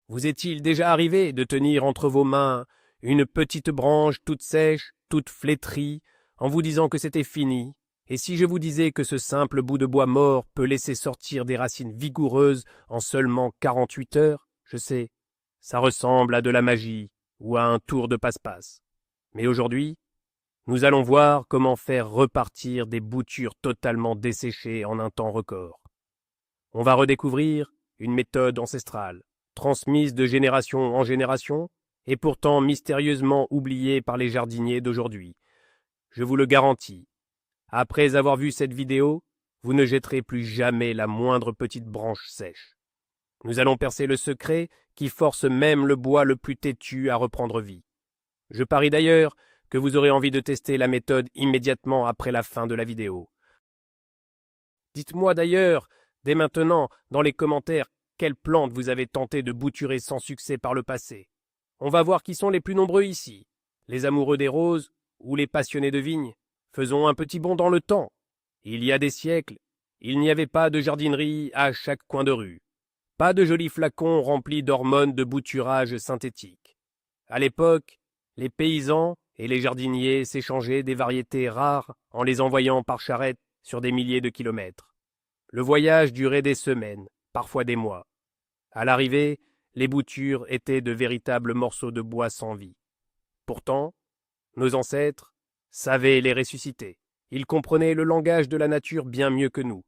Vous est-il déjà arrivé de tenir entre vos mains une petite branche toute sèche, toute flétrie, en vous disant que c'était fini? Et si je vous disais que ce simple bout de bois mort peut laisser sortir des racines vigoureuses en seulement 48 heures? Je sais, ça ressemble à de la magie ou à un tour de passe-passe. Mais aujourd'hui, nous allons voir comment faire repartir des boutures totalement desséchées en un temps record. On va redécouvrir une méthode ancestrale, transmise de génération en génération, et pourtant mystérieusement oubliée par les jardiniers d'aujourd'hui. Je vous le garantis, après avoir vu cette vidéo, vous ne jetterez plus jamais la moindre petite branche sèche. Nous allons percer le secret qui force même le bois le plus têtu à reprendre vie. Je parie d'ailleurs que vous aurez envie de tester la méthode immédiatement après la fin de la vidéo. Dites-moi d'ailleurs, dès maintenant, dans les commentaires, quelles plantes vous avez tenté de bouturer sans succès par le passé. On va voir qui sont les plus nombreux ici, les amoureux des roses ou les passionnés de vignes. Faisons un petit bond dans le temps. Il y a des siècles, il n'y avait pas de jardinerie à chaque coin de rue. Pas de jolis flacons remplis d'hormones de bouturage synthétique. À l'époque, les paysans et les jardiniers s'échangeaient des variétés rares en les envoyant par charrette sur des milliers de kilomètres. Le voyage durait des semaines, parfois des mois. À l'arrivée, les boutures étaient de véritables morceaux de bois sans vie. Pourtant, nos ancêtres savaient les ressusciter. Ils comprenaient le langage de la nature bien mieux que nous.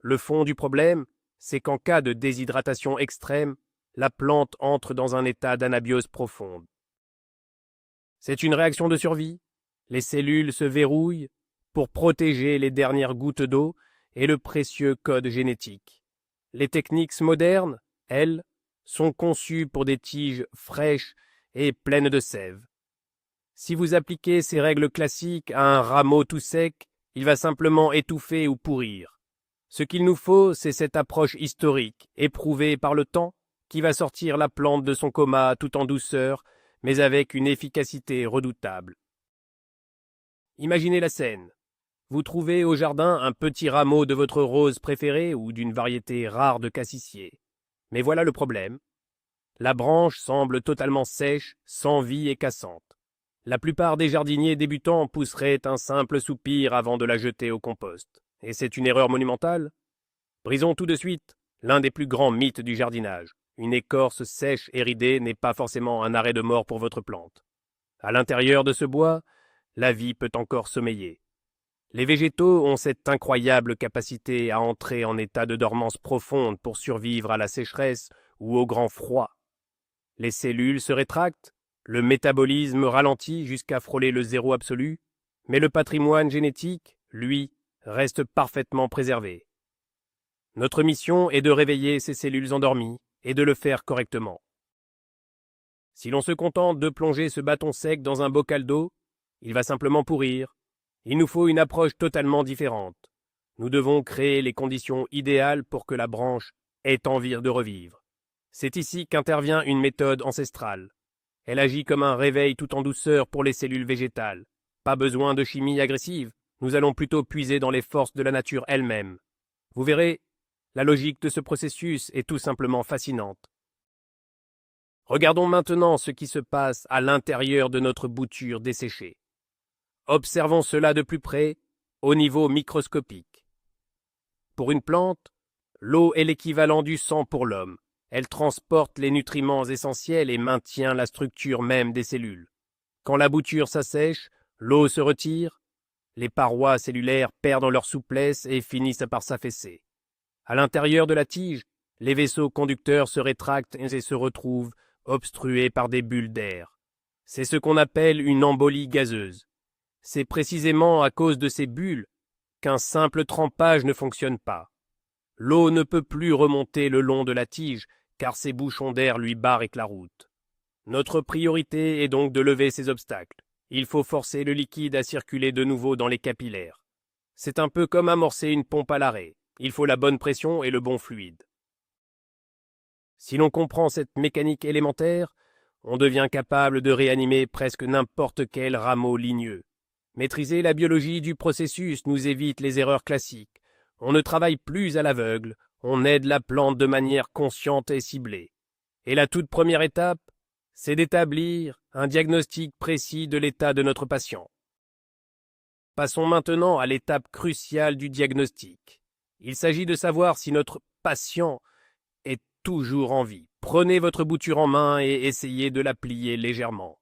Le fond du problème, c'est qu'en cas de déshydratation extrême, la plante entre dans un état d'anabiose profonde. C'est une réaction de survie. Les cellules se verrouillent pour protéger les dernières gouttes d'eau et le précieux code génétique. Les techniques modernes, elles, sont conçues pour des tiges fraîches et pleines de sève. Si vous appliquez ces règles classiques à un rameau tout sec, il va simplement étouffer ou pourrir. Ce qu'il nous faut, c'est cette approche historique, éprouvée par le temps, qui va sortir la plante de son coma tout en douceur, mais avec une efficacité redoutable. Imaginez la scène. Vous trouvez au jardin un petit rameau de votre rose préférée ou d'une variété rare de cassissier. Mais voilà le problème. La branche semble totalement sèche, sans vie et cassante. La plupart des jardiniers débutants pousseraient un simple soupir avant de la jeter au compost. Et c'est une erreur monumentale. Brisons tout de suite l'un des plus grands mythes du jardinage. Une écorce sèche et ridée n'est pas forcément un arrêt de mort pour votre plante. À l'intérieur de ce bois, la vie peut encore sommeiller. Les végétaux ont cette incroyable capacité à entrer en état de dormance profonde pour survivre à la sécheresse ou au grand froid. Les cellules se rétractent, le métabolisme ralentit jusqu'à frôler le zéro absolu, mais le patrimoine génétique, lui, reste parfaitement préservé. Notre mission est de réveiller ces cellules endormies et de le faire correctement. Si l'on se contente de plonger ce bâton sec dans un bocal d'eau, il va simplement pourrir. Il nous faut une approche totalement différente. Nous devons créer les conditions idéales pour que la branche ait envie de revivre. C'est ici qu'intervient une méthode ancestrale. Elle agit comme un réveil tout en douceur pour les cellules végétales. Pas besoin de chimie agressive, nous allons plutôt puiser dans les forces de la nature elle-même. Vous verrez, la logique de ce processus est tout simplement fascinante. Regardons maintenant ce qui se passe à l'intérieur de notre bouture desséchée. Observons cela de plus près, au niveau microscopique. Pour une plante, l'eau est l'équivalent du sang pour l'homme. Elle transporte les nutriments essentiels et maintient la structure même des cellules. Quand la bouture s'assèche, l'eau se retire, les parois cellulaires perdent leur souplesse et finissent par s'affaisser. À l'intérieur de la tige, les vaisseaux conducteurs se rétractent et se retrouvent obstrués par des bulles d'air. C'est ce qu'on appelle une embolie gazeuse. C'est précisément à cause de ces bulles qu'un simple trempage ne fonctionne pas. L'eau ne peut plus remonter le long de la tige, car ces bouchons d'air lui barrent la route. Notre priorité est donc de lever ces obstacles. Il faut forcer le liquide à circuler de nouveau dans les capillaires. C'est un peu comme amorcer une pompe à l'arrêt. Il faut la bonne pression et le bon fluide. Si l'on comprend cette mécanique élémentaire, on devient capable de réanimer presque n'importe quel rameau ligneux. Maîtriser la biologie du processus nous évite les erreurs classiques. On ne travaille plus à l'aveugle, on aide la plante de manière consciente et ciblée. Et la toute première étape, c'est d'établir un diagnostic précis de l'état de notre patient. Passons maintenant à l'étape cruciale du diagnostic. Il s'agit de savoir si notre patient est toujours en vie. Prenez votre bouture en main et essayez de la plier légèrement.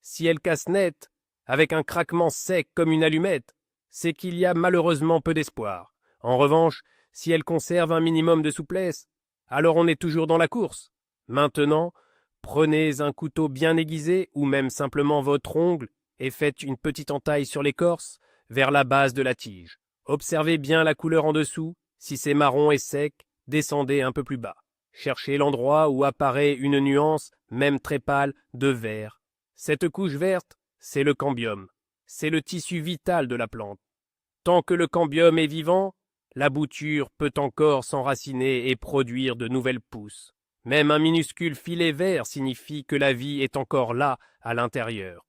Si elle casse net, avec un craquement sec comme une allumette, c'est qu'il y a malheureusement peu d'espoir. En revanche, si elle conserve un minimum de souplesse, alors on est toujours dans la course. Maintenant, prenez un couteau bien aiguisé ou même simplement votre ongle et faites une petite entaille sur l'écorce vers la base de la tige. Observez bien la couleur en dessous. Si c'est marron et sec, descendez un peu plus bas. Cherchez l'endroit où apparaît une nuance, même très pâle, de vert. Cette couche verte, c'est le cambium. C'est le tissu vital de la plante. Tant que le cambium est vivant, la bouture peut encore s'enraciner et produire de nouvelles pousses. Même un minuscule filet vert signifie que la vie est encore là, à l'intérieur.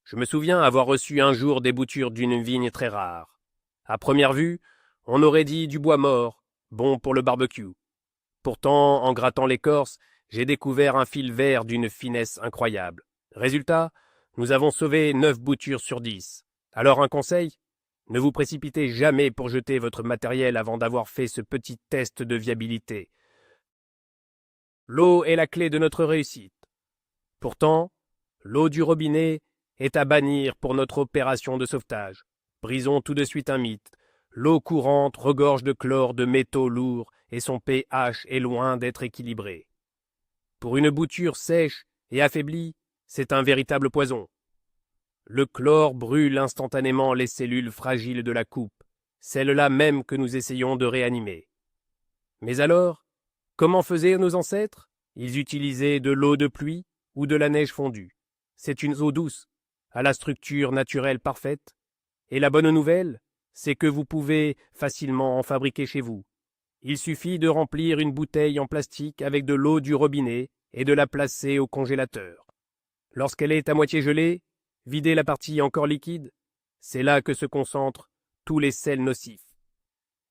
Je me souviens avoir reçu un jour des boutures d'une vigne très rare. À première vue, on aurait dit du bois mort, bon pour le barbecue. Pourtant, en grattant l'écorce, j'ai découvert un fil vert d'une finesse incroyable. Résultat, nous avons sauvé 9 boutures sur 10. Alors un conseil ? Ne vous précipitez jamais pour jeter votre matériel avant d'avoir fait ce petit test de viabilité. L'eau est la clé de notre réussite. Pourtant, l'eau du robinet est à bannir pour notre opération de sauvetage. Brisons tout de suite un mythe. L'eau courante regorge de chlore, de métaux lourds, et son pH est loin d'être équilibré. Pour une bouture sèche et affaiblie, c'est un véritable poison. Le chlore brûle instantanément les cellules fragiles de la coupe, celles-là même que nous essayons de réanimer. Mais alors, comment faisaient nos ancêtres ? Ils utilisaient de l'eau de pluie ou de la neige fondue. C'est une eau douce, à la structure naturelle parfaite. Et la bonne nouvelle, c'est que vous pouvez facilement en fabriquer chez vous. Il suffit de remplir une bouteille en plastique avec de l'eau du robinet et de la placer au congélateur. Lorsqu'elle est à moitié gelée, videz la partie encore liquide. C'est là que se concentrent tous les sels nocifs.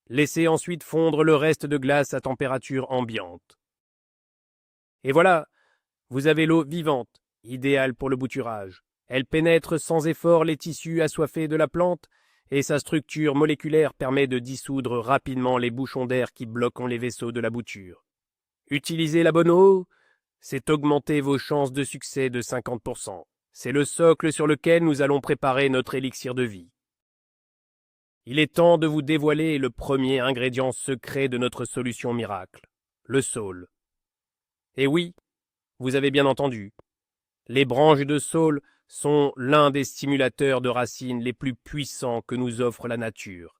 Laissez ensuite fondre le reste de glace à température ambiante. Et voilà, vous avez l'eau vivante, idéale pour le bouturage. Elle pénètre sans effort les tissus assoiffés de la plante et sa structure moléculaire permet de dissoudre rapidement les bouchons d'air qui bloquent les vaisseaux de la bouture. Utiliser la bonne eau, c'est augmenter vos chances de succès de 50%. C'est le socle sur lequel nous allons préparer notre élixir de vie. Il est temps de vous dévoiler le premier ingrédient secret de notre solution miracle, le saule. Et oui, vous avez bien entendu, les branches de saule sont l'un des stimulateurs de racines les plus puissants que nous offre la nature.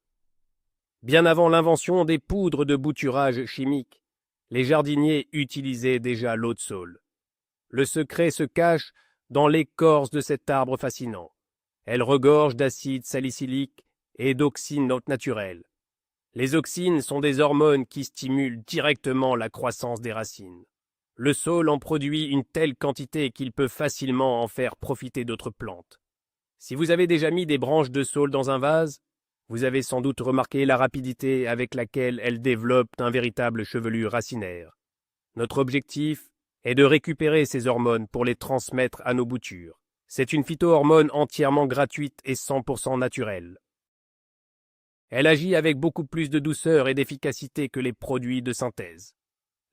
Bien avant l'invention des poudres de bouturage chimique, les jardiniers utilisaient déjà l'eau de saule. Le secret se cache dans l'écorce de cet arbre fascinant. Elle regorge d'acide salicylique et d'auxines naturelles. Les auxines sont des hormones qui stimulent directement la croissance des racines. Le saule en produit une telle quantité qu'il peut facilement en faire profiter d'autres plantes. Si vous avez déjà mis des branches de saule dans un vase, vous avez sans doute remarqué la rapidité avec laquelle elles développent un véritable chevelu racinaire. Notre objectif est de récupérer ces hormones pour les transmettre à nos boutures. C'est une phytohormone entièrement gratuite et 100% naturelle. Elle agit avec beaucoup plus de douceur et d'efficacité que les produits de synthèse.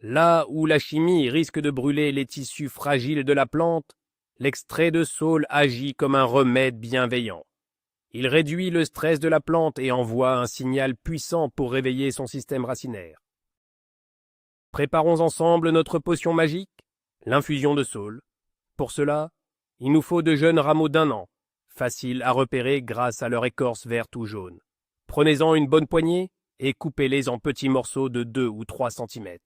Là où la chimie risque de brûler les tissus fragiles de la plante, l'extrait de saule agit comme un remède bienveillant. Il réduit le stress de la plante et envoie un signal puissant pour réveiller son système racinaire. Préparons ensemble notre potion magique, l'infusion de saule. Pour cela, il nous faut de jeunes rameaux d'1 an, faciles à repérer grâce à leur écorce verte ou jaune. Prenez-en une bonne poignée et coupez-les en petits morceaux de 2 ou 3 cm.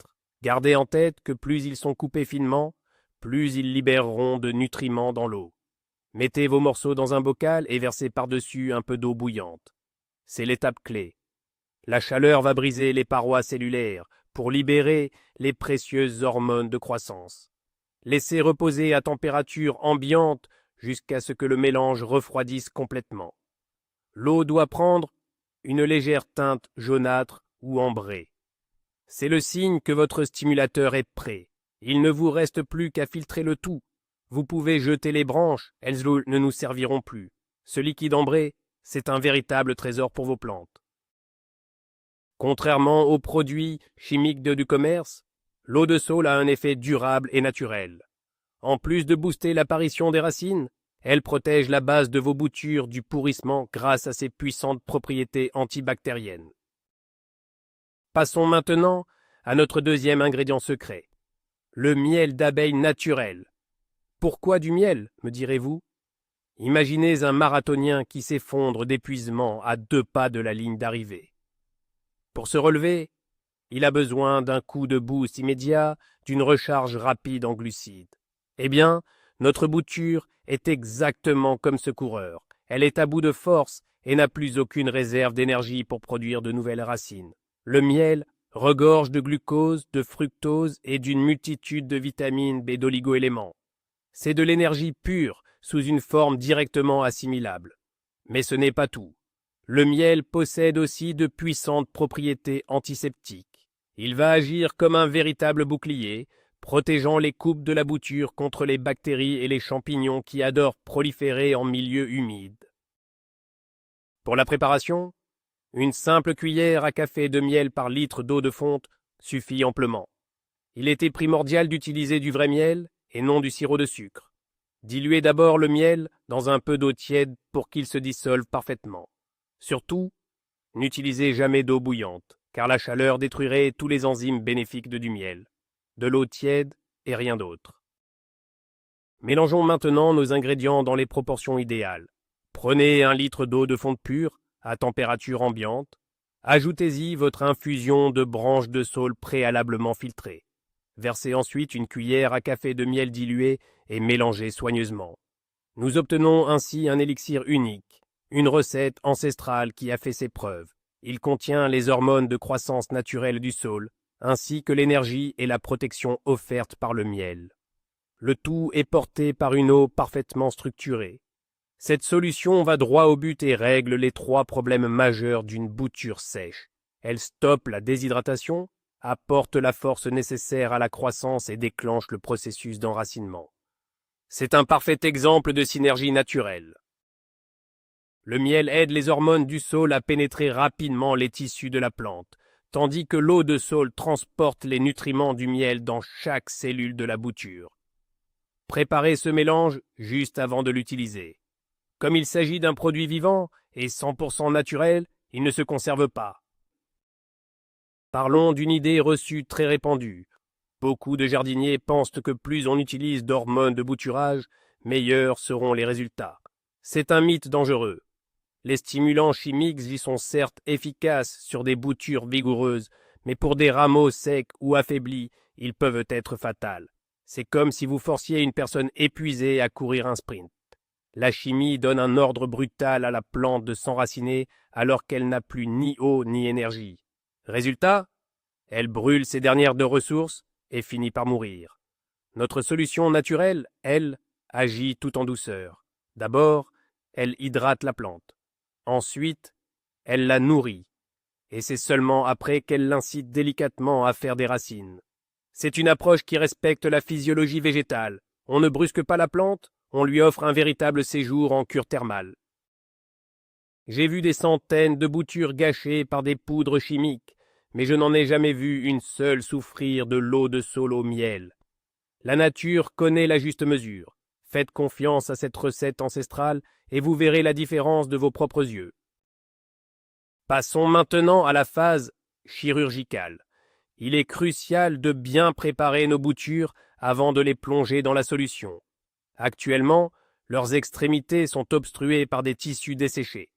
Gardez en tête que plus ils sont coupés finement, plus ils libéreront de nutriments dans l'eau. Mettez vos morceaux dans un bocal et versez par-dessus un peu d'eau bouillante. C'est l'étape clé. La chaleur va briser les parois cellulaires pour libérer les précieuses hormones de croissance. Laissez reposer à température ambiante jusqu'à ce que le mélange refroidisse complètement. L'eau doit prendre une légère teinte jaunâtre ou ambrée. C'est le signe que votre stimulateur est prêt. Il ne vous reste plus qu'à filtrer le tout. Vous pouvez jeter les branches, elles ne nous serviront plus. Ce liquide ambré, c'est un véritable trésor pour vos plantes. Contrairement aux produits chimiques du commerce, l'eau de saule a un effet durable et naturel. En plus de booster l'apparition des racines, elle protège la base de vos boutures du pourrissement grâce à ses puissantes propriétés antibactériennes. Passons maintenant à notre deuxième ingrédient secret, le miel d'abeille naturel. Pourquoi du miel, me direz-vous? Imaginez un marathonien qui s'effondre d'épuisement à 2 pas de la ligne d'arrivée. Pour se relever, il a besoin d'un coup de boost immédiat, d'une recharge rapide en glucides. Eh bien, notre bouture est exactement comme ce coureur. Elle est à bout de force et n'a plus aucune réserve d'énergie pour produire de nouvelles racines. Le miel regorge de glucose, de fructose et d'une multitude de vitamines et d'oligo-éléments. C'est de l'énergie pure, sous une forme directement assimilable. Mais ce n'est pas tout. Le miel possède aussi de puissantes propriétés antiseptiques. Il va agir comme un véritable bouclier, protégeant les coupes de la bouture contre les bactéries et les champignons qui adorent proliférer en milieu humide. Pour la préparation, une simple cuillère à café de miel par litre d'eau de fonte suffit amplement. Il était primordial d'utiliser du vrai miel et non du sirop de sucre. Diluez d'abord le miel dans un peu d'eau tiède pour qu'il se dissolve parfaitement. Surtout, n'utilisez jamais d'eau bouillante, car la chaleur détruirait tous les enzymes bénéfiques du miel. De l'eau tiède et rien d'autre. Mélangeons maintenant nos ingrédients dans les proportions idéales. Prenez 1 litre d'eau de fonte pure, à température ambiante. Ajoutez-y votre infusion de branches de saule préalablement filtrées. Versez ensuite une cuillère à café de miel dilué et mélangez soigneusement. Nous obtenons ainsi un élixir unique, une recette ancestrale qui a fait ses preuves. Il contient les hormones de croissance naturelle du saule, ainsi que l'énergie et la protection offertes par le miel. Le tout est porté par une eau parfaitement structurée. Cette solution va droit au but et règle les 3 problèmes majeurs d'une bouture sèche. Elle stoppe la déshydratation, apporte la force nécessaire à la croissance et déclenche le processus d'enracinement. C'est un parfait exemple de synergie naturelle. Le miel aide les hormones du saule à pénétrer rapidement les tissus de la plante, tandis que l'eau de saule transporte les nutriments du miel dans chaque cellule de la bouture. Préparez ce mélange juste avant de l'utiliser. Comme il s'agit d'un produit vivant et 100% naturel, il ne se conserve pas. Parlons d'une idée reçue très répandue. Beaucoup de jardiniers pensent que plus on utilise d'hormones de bouturage, meilleurs seront les résultats. C'est un mythe dangereux. Les stimulants chimiques y sont certes efficaces sur des boutures vigoureuses, mais pour des rameaux secs ou affaiblis, ils peuvent être fatals. C'est comme si vous forciez une personne épuisée à courir un sprint. La chimie donne un ordre brutal à la plante de s'enraciner alors qu'elle n'a plus ni eau ni énergie. Résultat, elle brûle ses dernières de ressources et finit par mourir. Notre solution naturelle, elle, agit tout en douceur. D'abord, elle hydrate la plante. Ensuite, elle la nourrit. Et c'est seulement après qu'elle l'incite délicatement à faire des racines. C'est une approche qui respecte la physiologie végétale. On ne brusque pas la plante, on lui offre un véritable séjour en cure thermale. J'ai vu des centaines de boutures gâchées par des poudres chimiques, mais je n'en ai jamais vu une seule souffrir de l'eau de saule au miel. La nature connaît la juste mesure. Faites confiance à cette recette ancestrale et vous verrez la différence de vos propres yeux. Passons maintenant à la phase chirurgicale. Il est crucial de bien préparer nos boutures avant de les plonger dans la solution. Actuellement, leurs extrémités sont obstruées par des tissus desséchés.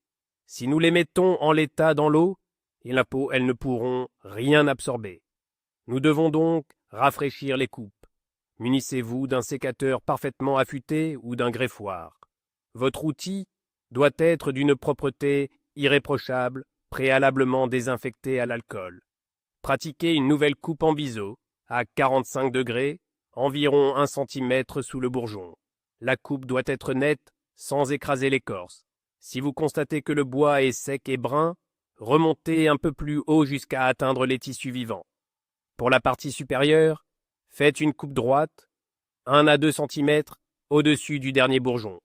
Si nous les mettons en l'état dans l'eau, elles ne pourront rien absorber. Nous devons donc rafraîchir les coupes. Munissez-vous d'un sécateur parfaitement affûté ou d'un greffoir. Votre outil doit être d'une propreté irréprochable, préalablement désinfecté à l'alcool. Pratiquez une nouvelle coupe en biseau, à 45 degrés, environ 1 cm sous le bourgeon. La coupe doit être nette, sans écraser l'écorce. Si vous constatez que le bois est sec et brun, remontez un peu plus haut jusqu'à atteindre les tissus vivants. Pour la partie supérieure, Faites une coupe droite, 1 à 2 cm au-dessus du dernier bourgeon.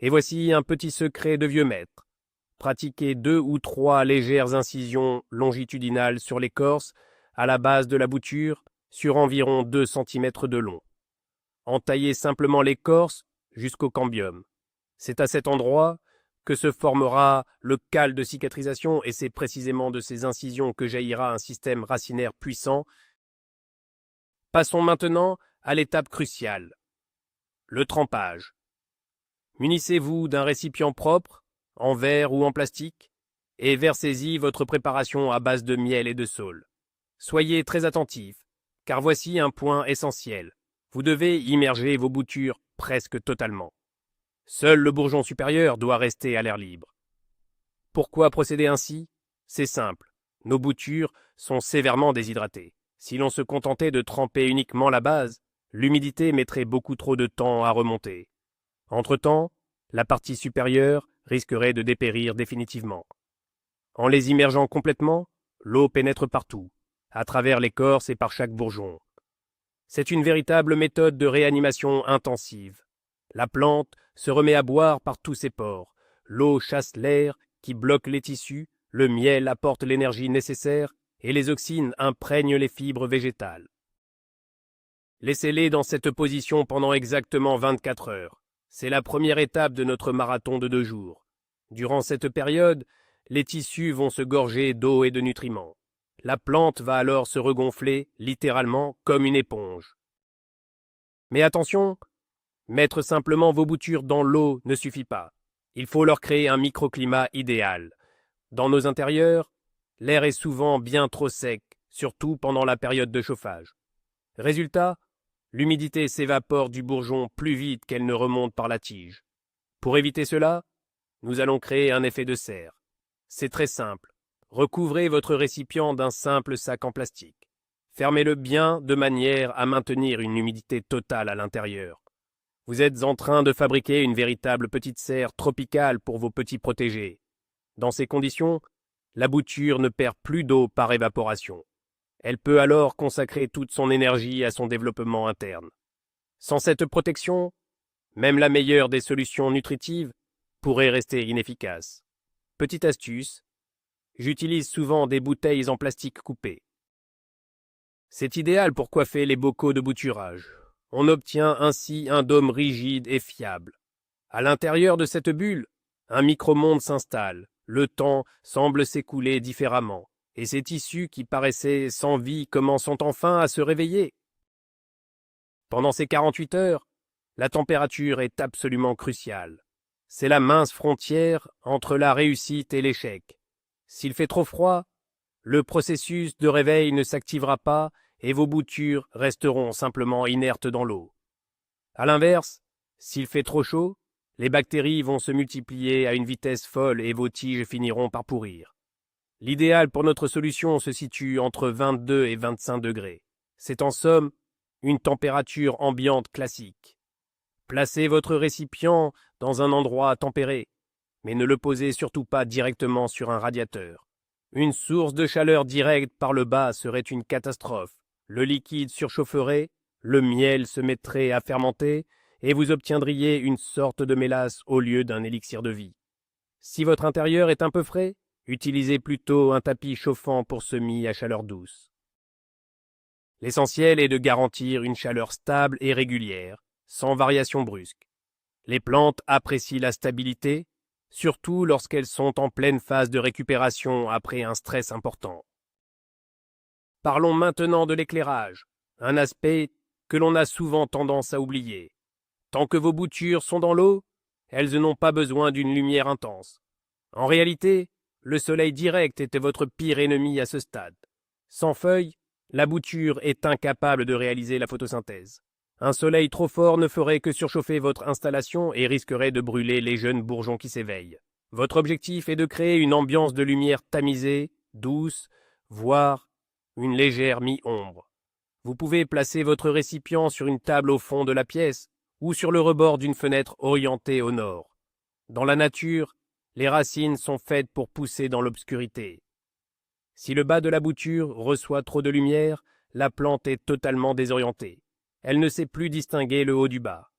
Et voici un petit secret de vieux maître. Pratiquez 2 ou 3 légères incisions longitudinales sur l'écorce, à la base de la bouture, sur environ 2 cm de long. Entaillez simplement l'écorce jusqu'au cambium. C'est à cet endroit que se formera le cal de cicatrisation et c'est précisément de ces incisions que jaillira un système racinaire puissant. Passons maintenant à l'étape cruciale, le trempage. Munissez-vous d'un récipient propre, en verre ou en plastique, et versez-y votre préparation à base de miel et de saule. Soyez très attentif, car voici un point essentiel. Vous devez immerger vos boutures presque totalement. Seul le bourgeon supérieur doit rester à l'air libre. Pourquoi procéder ainsi? C'est simple. Nos boutures sont sévèrement déshydratées. Si l'on se contentait de tremper uniquement la base, l'humidité mettrait beaucoup trop de temps à remonter. Entre-temps, la partie supérieure risquerait de dépérir définitivement. En les immergeant complètement, l'eau pénètre partout, à travers l'écorce et par chaque bourgeon. C'est une véritable méthode de réanimation intensive. La plante se remet à boire par tous ses pores. L'eau chasse l'air qui bloque les tissus, le miel apporte l'énergie nécessaire et les auxines imprègnent les fibres végétales. Laissez-les dans cette position pendant exactement 24 heures. C'est la première étape de notre marathon de 2 jours. Durant cette période, les tissus vont se gorger d'eau et de nutriments. La plante va alors se regonfler, littéralement, comme une éponge. Mais attention, mettre simplement vos boutures dans l'eau ne suffit pas. Il faut leur créer un microclimat idéal. Dans nos intérieurs, l'air est souvent bien trop sec, surtout pendant la période de chauffage. Résultat, l'humidité s'évapore du bourgeon plus vite qu'elle ne remonte par la tige. Pour éviter cela, nous allons créer un effet de serre. C'est très simple. Recouvrez votre récipient d'un simple sac en plastique. Fermez-le bien de manière à maintenir une humidité totale à l'intérieur. Vous êtes en train de fabriquer une véritable petite serre tropicale pour vos petits protégés. Dans ces conditions, la bouture ne perd plus d'eau par évaporation. Elle peut alors consacrer toute son énergie à son développement interne. Sans cette protection, même la meilleure des solutions nutritives pourrait rester inefficace. Petite astuce, j'utilise souvent des bouteilles en plastique coupées. C'est idéal pour coiffer les bocaux de bouturage. On obtient ainsi un dôme rigide et fiable. À l'intérieur de cette bulle, un micro-monde s'installe. Le temps semble s'écouler différemment, et ces tissus qui paraissaient sans vie commencent enfin à se réveiller. Pendant ces 48 heures, la température est absolument cruciale. C'est la mince frontière entre la réussite et l'échec. S'il fait trop froid, le processus de réveil ne s'activera pas et vos boutures resteront simplement inertes dans l'eau. À l'inverse, s'il fait trop chaud, les bactéries vont se multiplier à une vitesse folle et vos tiges finiront par pourrir. L'idéal pour notre solution se situe entre 22 et 25 degrés. C'est en somme une température ambiante classique. Placez votre récipient dans un endroit tempéré, mais ne le posez surtout pas directement sur un radiateur. Une source de chaleur directe par le bas serait une catastrophe. Le liquide surchaufferait, le miel se mettrait à fermenter, et vous obtiendriez une sorte de mélasse au lieu d'un élixir de vie. Si votre intérieur est un peu frais, utilisez plutôt un tapis chauffant pour semis à chaleur douce. L'essentiel est de garantir une chaleur stable et régulière, sans variation brusque. Les plantes apprécient la stabilité, surtout lorsqu'elles sont en pleine phase de récupération après un stress important. Parlons maintenant de l'éclairage, un aspect que l'on a souvent tendance à oublier. Tant que vos boutures sont dans l'eau, elles n'ont pas besoin d'une lumière intense. En réalité, le soleil direct était votre pire ennemi à ce stade. Sans feuilles, la bouture est incapable de réaliser la photosynthèse. Un soleil trop fort ne ferait que surchauffer votre installation et risquerait de brûler les jeunes bourgeons qui s'éveillent. Votre objectif est de créer une ambiance de lumière tamisée, douce, voire une légère mi-ombre. Vous pouvez placer votre récipient sur une table au fond de la pièce ou sur le rebord d'une fenêtre orientée au nord. Dans la nature, les racines sont faites pour pousser dans l'obscurité. Si le bas de la bouture reçoit trop de lumière, la plante est totalement désorientée. Elle ne sait plus distinguer le haut du bas.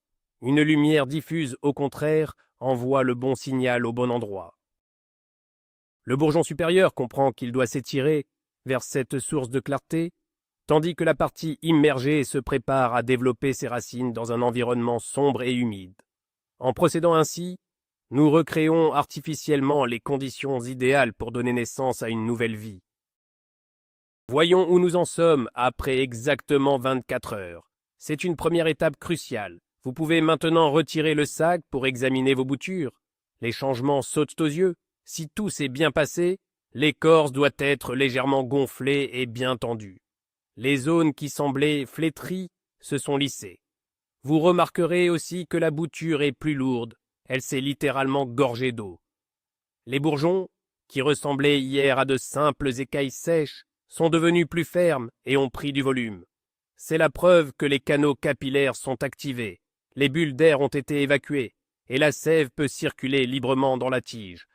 Une lumière diffuse, au contraire, envoie le bon signal au bon endroit. Le bourgeon supérieur comprend qu'il doit s'étirer vers cette source de clarté, tandis que la partie immergée se prépare à développer ses racines dans un environnement sombre et humide. En procédant ainsi, nous recréons artificiellement les conditions idéales pour donner naissance à une nouvelle vie. Voyons où nous en sommes après exactement 24 heures. C'est une première étape cruciale. Vous pouvez maintenant retirer le sac pour examiner vos boutures. Les changements sautent aux yeux. Si tout s'est bien passé, l'écorce doit être légèrement gonflée et bien tendue. Les zones qui semblaient flétries se sont lissées. Vous remarquerez aussi que la bouture est plus lourde. Elle s'est littéralement gorgée d'eau. Les bourgeons, qui ressemblaient hier à de simples écailles sèches, sont devenus plus fermes et ont pris du volume. C'est la preuve que les canaux capillaires sont activés, les bulles d'air ont été évacuées, et la sève peut circuler librement dans la tige.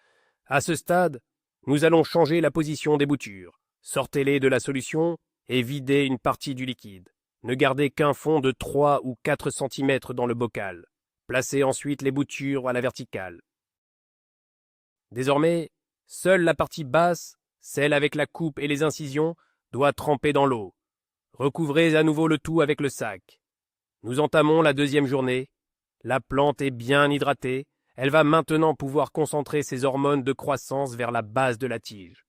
À ce stade, nous allons changer la position des boutures. Sortez-les de la solution et videz une partie du liquide. Ne gardez qu'un fond de 3 ou 4 cm dans le bocal. Placez ensuite les boutures à la verticale. Désormais, seule la partie basse, celle avec la coupe et les incisions, doit tremper dans l'eau. Recouvrez à nouveau le tout avec le sac. Nous entamons la deuxième journée. La plante est bien hydratée. Elle va maintenant pouvoir concentrer ses hormones de croissance vers la base de la tige.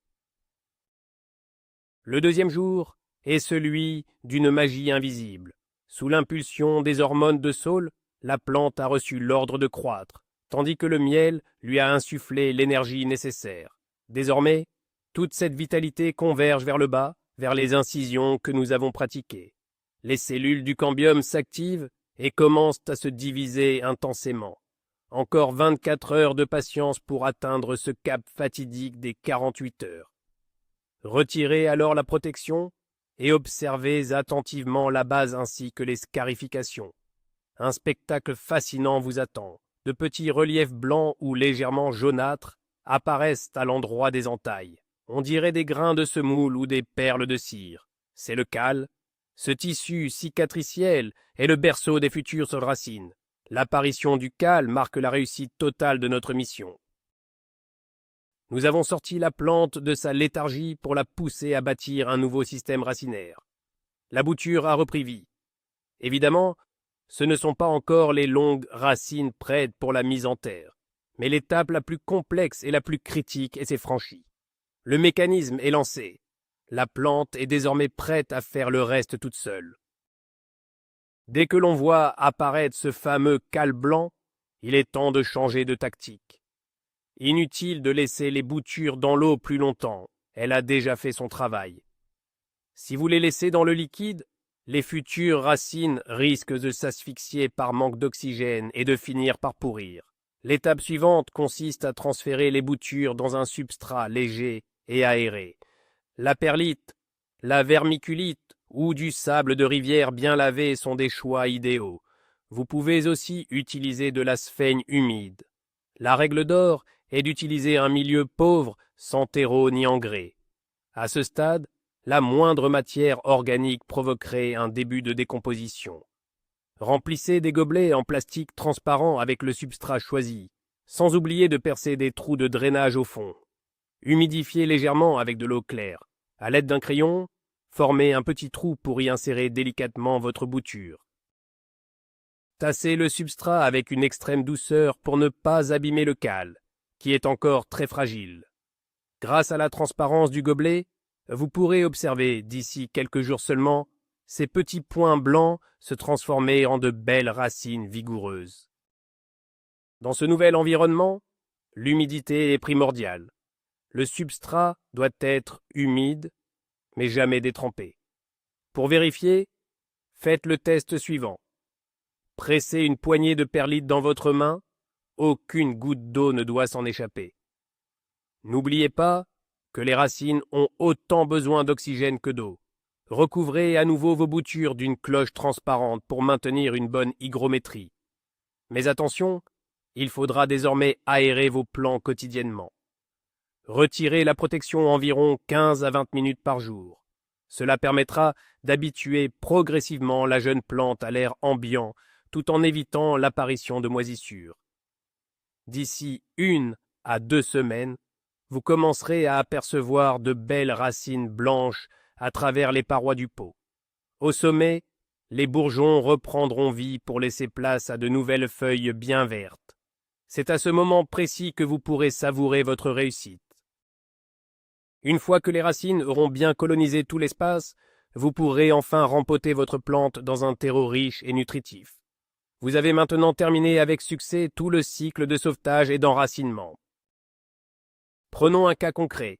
Le deuxième jour est celui d'une magie invisible. Sous l'impulsion des hormones de Saule, la plante a reçu l'ordre de croître, tandis que le miel lui a insufflé l'énergie nécessaire. Désormais, toute cette vitalité converge vers le bas, vers les incisions que nous avons pratiquées. Les cellules du cambium s'activent et commencent à se diviser intensément. Encore 24 heures de patience pour atteindre ce cap fatidique des 48 heures. Retirez alors la protection et observez attentivement la base ainsi que les scarifications. Un spectacle fascinant vous attend. De petits reliefs blancs ou légèrement jaunâtres apparaissent à l'endroit des entailles. On dirait des grains de semoule ou des perles de cire. C'est le cal. Ce tissu cicatriciel est le berceau des futures racines. L'apparition du cal marque la réussite totale de notre mission. Nous avons sorti la plante de sa léthargie pour la pousser à bâtir un nouveau système racinaire. La bouture a repris vie. Évidemment, ce ne sont pas encore les longues racines prêtes pour la mise en terre, mais l'étape la plus complexe et la plus critique s'est franchie. Le mécanisme est lancé. La plante est désormais prête à faire le reste toute seule. Dès que l'on voit apparaître ce fameux cal blanc, il est temps de changer de tactique. Inutile de laisser les boutures dans l'eau plus longtemps, elle a déjà fait son travail. Si vous les laissez dans le liquide, les futures racines risquent de s'asphyxier par manque d'oxygène et de finir par pourrir. L'étape suivante consiste à transférer les boutures dans un substrat léger et aéré. La perlite, la vermiculite ou du sable de rivière bien lavé sont des choix idéaux. Vous pouvez aussi utiliser de la sphaigne humide. La règle d'or est d'utiliser un milieu pauvre, sans terreau ni engrais. À ce stade, la moindre matière organique provoquerait un début de décomposition. Remplissez des gobelets en plastique transparent avec le substrat choisi, sans oublier de percer des trous de drainage au fond. Humidifiez légèrement avec de l'eau claire. À l'aide d'un crayon, formez un petit trou pour y insérer délicatement votre bouture. Tassez le substrat avec une extrême douceur pour ne pas abîmer le cal, qui est encore très fragile. Grâce à la transparence du gobelet, vous pourrez observer, d'ici quelques jours seulement, ces petits points blancs se transformer en de belles racines vigoureuses. Dans ce nouvel environnement, l'humidité est primordiale. Le substrat doit être humide, mais jamais détrempé. Pour vérifier, faites le test suivant. Pressez une poignée de perlite dans votre main, aucune goutte d'eau ne doit s'en échapper. N'oubliez pas que les racines ont autant besoin d'oxygène que d'eau. Recouvrez à nouveau vos boutures d'une cloche transparente pour maintenir une bonne hygrométrie. Mais attention, il faudra désormais aérer vos plants quotidiennement. Retirez la protection environ 15 à 20 minutes par jour. Cela permettra d'habituer progressivement la jeune plante à l'air ambiant, tout en évitant l'apparition de moisissures. D'ici 1 à 2 semaines, vous commencerez à apercevoir de belles racines blanches à travers les parois du pot. Au sommet, les bourgeons reprendront vie pour laisser place à de nouvelles feuilles bien vertes. C'est à ce moment précis que vous pourrez savourer votre réussite. Une fois que les racines auront bien colonisé tout l'espace, vous pourrez enfin rempoter votre plante dans un terreau riche et nutritif. Vous avez maintenant terminé avec succès tout le cycle de sauvetage et d'enracinement. Prenons un cas concret.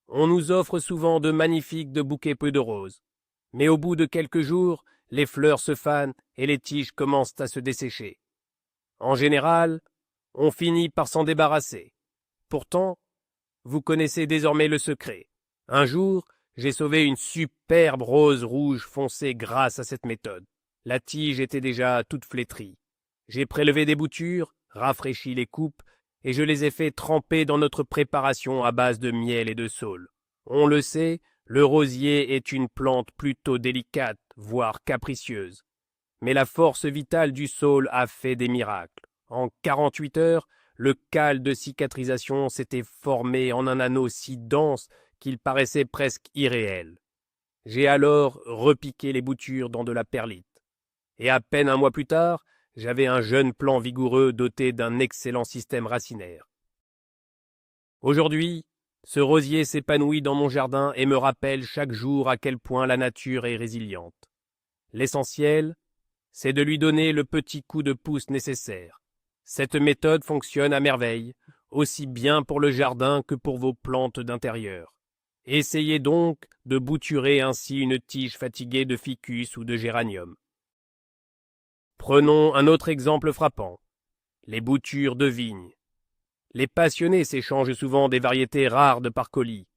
On nous offre souvent de magnifiques bouquets de roses. Mais au bout de quelques jours, les fleurs se fanent et les tiges commencent à se dessécher. En général, on finit par s'en débarrasser. Pourtant, vous connaissez désormais le secret. Un jour, j'ai sauvé une superbe rose rouge foncée grâce à cette méthode. La tige était déjà toute flétrie. J'ai prélevé des boutures, rafraîchi les coupes, et je les ai fait tremper dans notre préparation à base de miel et de saule. On le sait, le rosier est une plante plutôt délicate, voire capricieuse. Mais la force vitale du saule a fait des miracles. En 48 heures, le cal de cicatrisation s'était formé en un anneau si dense qu'il paraissait presque irréel. J'ai alors repiqué les boutures dans de la perlite. Et à peine un mois plus tard, j'avais un jeune plant vigoureux doté d'un excellent système racinaire. Aujourd'hui, ce rosier s'épanouit dans mon jardin et me rappelle chaque jour à quel point la nature est résiliente. L'essentiel, c'est de lui donner le petit coup de pouce nécessaire. Cette méthode fonctionne à merveille, aussi bien pour le jardin que pour vos plantes d'intérieur. Essayez donc de bouturer ainsi une tige fatiguée de ficus ou de géranium. Prenons un autre exemple frappant, les boutures de vigne. Les passionnés s'échangent souvent des variétés rares de parcolis,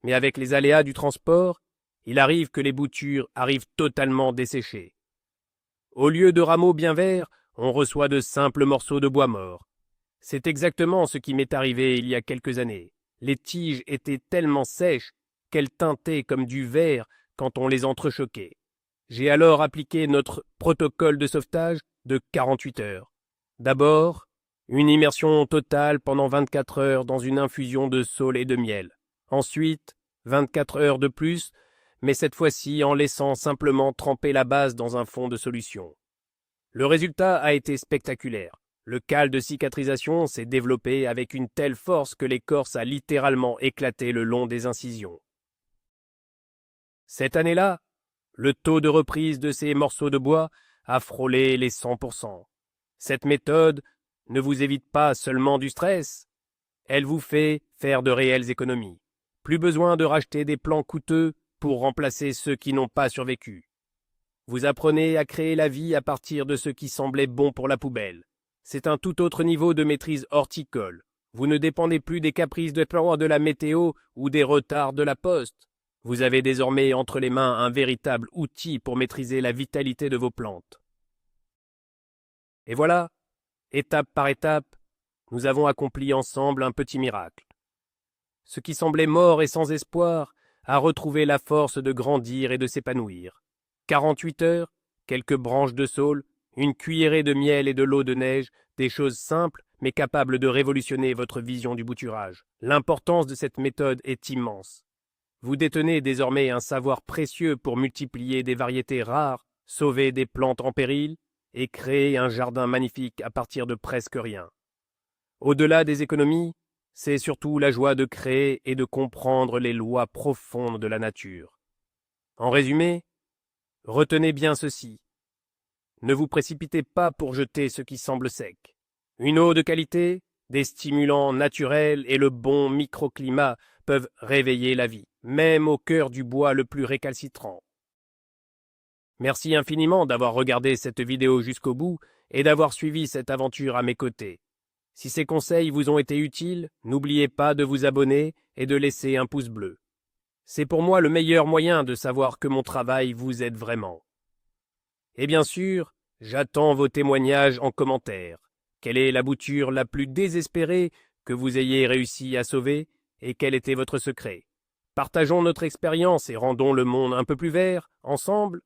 mais avec les aléas du transport, il arrive que les boutures arrivent totalement desséchées. Au lieu de rameaux bien verts, on reçoit de simples morceaux de bois mort. C'est exactement ce qui m'est arrivé il y a quelques années. Les tiges étaient tellement sèches qu'elles teintaient comme du verre quand on les entrechoquait. J'ai alors appliqué notre protocole de sauvetage de 48 heures. D'abord, une immersion totale pendant 24 heures dans une infusion de saule et de miel. Ensuite, 24 heures de plus, mais cette fois-ci en laissant simplement tremper la base dans un fond de solution. Le résultat a été spectaculaire. Le cal de cicatrisation s'est développé avec une telle force que l'écorce a littéralement éclaté le long des incisions. Cette année-là, le taux de reprise de ces morceaux de bois a frôlé les 100%. Cette méthode ne vous évite pas seulement du stress, elle vous fait faire de réelles économies. Plus besoin de racheter des plants coûteux pour remplacer ceux qui n'ont pas survécu. Vous apprenez à créer la vie à partir de ce qui semblait bon pour la poubelle. C'est un tout autre niveau de maîtrise horticole. Vous ne dépendez plus des caprices de la météo ou des retards de la poste. Vous avez désormais entre les mains un véritable outil pour maîtriser la vitalité de vos plantes. Et voilà, étape par étape, nous avons accompli ensemble un petit miracle. Ce qui semblait mort et sans espoir a retrouvé la force de grandir et de s'épanouir. 48 heures, quelques branches de saule, une cuillerée de miel et de l'eau de neige, des choses simples mais capables de révolutionner votre vision du bouturage. L'importance de cette méthode est immense. Vous détenez désormais un savoir précieux pour multiplier des variétés rares, sauver des plantes en péril et créer un jardin magnifique à partir de presque rien. Au-delà des économies, c'est surtout la joie de créer et de comprendre les lois profondes de la nature. En résumé, retenez bien ceci. Ne vous précipitez pas pour jeter ce qui semble sec. Une eau de qualité, des stimulants naturels et le bon microclimat peuvent réveiller la vie, même au cœur du bois le plus récalcitrant. Merci infiniment d'avoir regardé cette vidéo jusqu'au bout et d'avoir suivi cette aventure à mes côtés. Si ces conseils vous ont été utiles, n'oubliez pas de vous abonner et de laisser un pouce bleu. C'est pour moi le meilleur moyen de savoir que mon travail vous aide vraiment. Et bien sûr, j'attends vos témoignages en commentaire. Quelle est la bouture la plus désespérée que vous ayez réussi à sauver et quel était votre secret? Partageons notre expérience et rendons le monde un peu plus vert, ensemble.